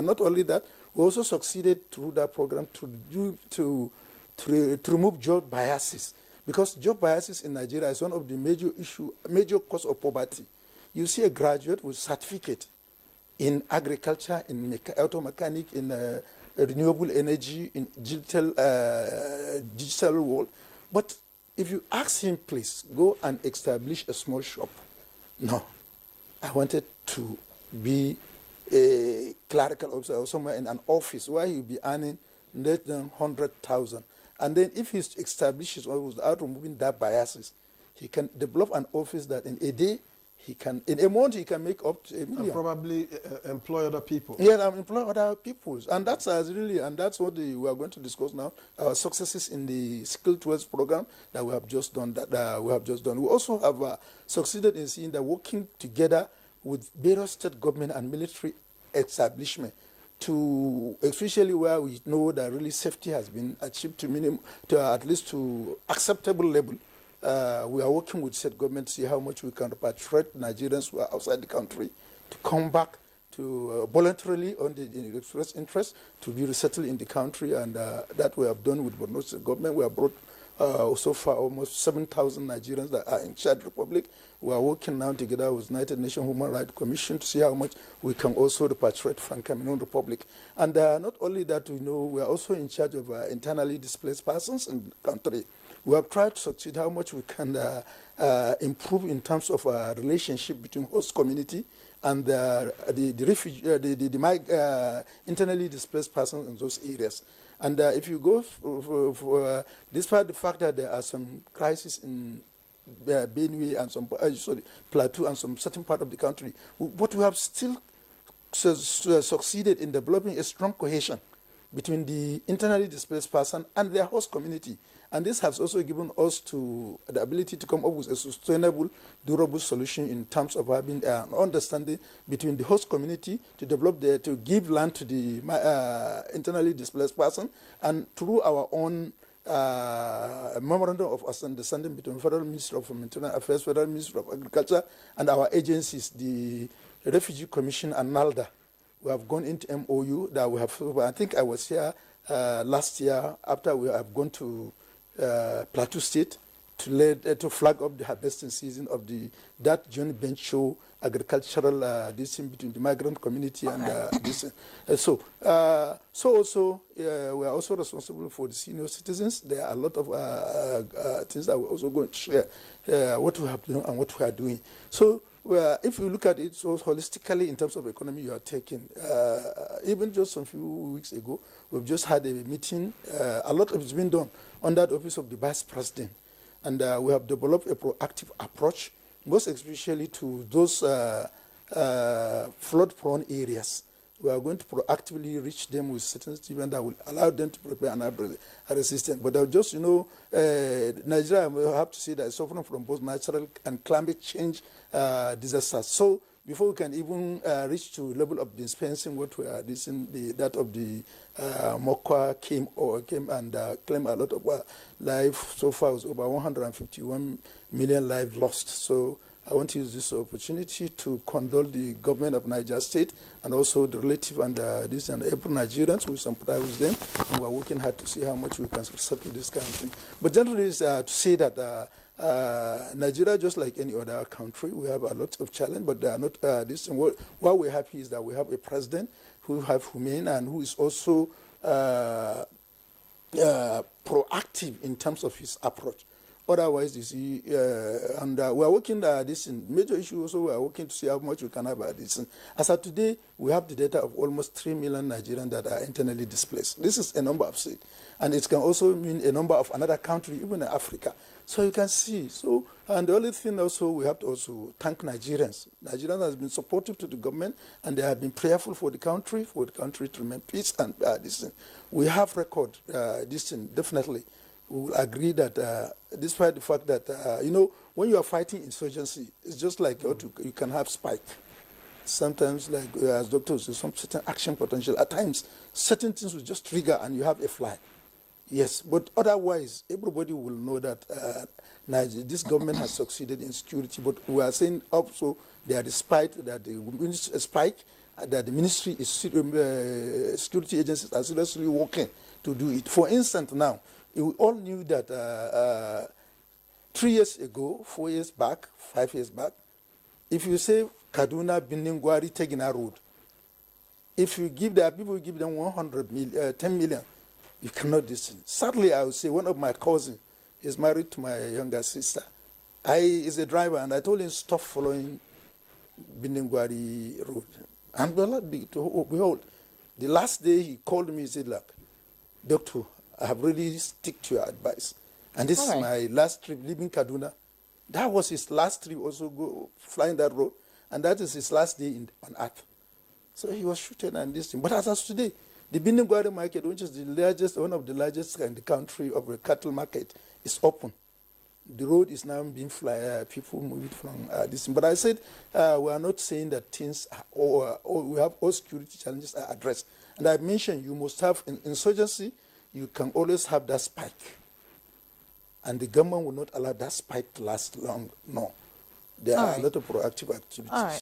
Not only that, we also succeeded through that program to remove job biases, because job biases in Nigeria is one of the major cause of poverty. You see a graduate with certificate in agriculture, in auto mechanic, in renewable energy, in digital world, but if you ask him, please go and establish a small shop, no, I wanted to be a clerical officer or somewhere in an office where he'll be earning less than 100,000. And then if he establishes or without removing that biases, he can develop an office that in a day, in a month, he can make up to $1 million. And probably employ other people. Yeah, employ other people. And that's that's what we are going to discuss now. Our successes in the skilled trades program that we have just done. We also have succeeded in seeing that working together with various state government and military establishment, to especially where we know that really safety has been achieved to at least to acceptable level. We are working with state government to see how much we can repatriate Nigerians who are outside the country to come back to voluntarily on the express interest to be resettled in the country, and that we have done with Borno State government. We have brought so far almost 7,000 Nigerians that are in Chad Republic. We are working now together with United Nations Human Rights Commission to see how much we can also repatriate from Cameroon Republic. And not only that, we are also in charge of internally displaced persons in the country. We have tried to succeed how much we can improve in terms of relationship between host community and the internally displaced persons in those areas. And if you go despite the fact that there are some crises in Benue and some Plateau and some certain part of the country, but we have still succeeded in developing a strong cohesion between the internally displaced person and their host community. And this has also given us the ability to come up with a sustainable, durable solution in terms of having an understanding between the host community to give land to the internally displaced person, and through our own memorandum of understanding between Federal Ministry of Humanitarian Affairs, Federal Ministry of Agriculture, and our agencies, the Refugee Commission and NALDA. We have gone into MOU that we have. I think I was here last year after we have gone to Plateau State to flag up the harvesting season of that joint venture agricultural distinction between the migrant community and this. So also we are also responsible for the senior citizens. There are a lot of things that we're also going to share what we have done and what we are doing. So if you look at it so holistically in terms of economy you are taking, even just a few weeks ago, we've just had a meeting. A lot has been done under the office of the Vice President. And we have developed a proactive approach, most especially to those flood-prone areas. We are going to proactively reach them with certain statements that will allow them to prepare and resistance. But just, Nigeria, we have to say that it's suffering from both natural and climate change disasters. So before we can even reach to level of dispensing what we are dising, that of the Mokwa came and claimed a lot of life. So far, it was over 151 million lives lost. So I want to use this opportunity to condole the government of Niger State and also the relative and every Nigerians who sympathize with them. And we are working hard to see how much we can support this kind of thing. But generally, is to say that Nigeria, just like any other country, we have a lot of challenge, but they are not this. What we're happy is that we have a president who have humane and who is also proactive in terms of his approach. Otherwise, you see, and we are working this in major issue also. We are working to see how much we can have this. As of today, we have the data of almost 3 million Nigerians that are internally displaced. This is a number of states, and it can also mean a number of another country, even in Africa. So you can see. So, and the only thing also we have to also thank Nigerians. Nigerians have been supportive to the government, and they have been prayerful for the country to remain peace and this. We have record this thing definitely. We will agree that despite the fact that, when you are fighting insurgency, it's just like you can have spike. Sometimes, like as doctors say, some certain action potential. At times, certain things will just trigger and you have a fly. Yes, but otherwise, everybody will know that this government has succeeded in security. But we are saying also there is spike, that there will be a spike, that the ministry is security agencies are seriously working to do it. For instance, now we all knew that 3 years ago, 4 years back, 5 years back, if you say Kaduna, Biningwari, Tegina Road, if you give the people, give them 10 million, you cannot listen. Sadly, I would say one of my cousins is married to my younger sister. Is a driver, and I told him stop following Biningwari Road. And behold, the last day he called me, he said, look, doctor, I have really stick to your advice. And this is my last trip leaving Kaduna. That was his last trip also flying that road. And that is his last day on earth. So he was shooting and this thing. But as of today, the Biningwari market, which is the largest, one of the largest in the country of the cattle market, is open. The road is now being people move it from this thing. But I said, we are not saying that things are, or we have all security challenges are addressed. And I mentioned you must have in insurgency, you can always have that spike. And the government will not allow that spike to last long. No. There are a lot of proactive activities.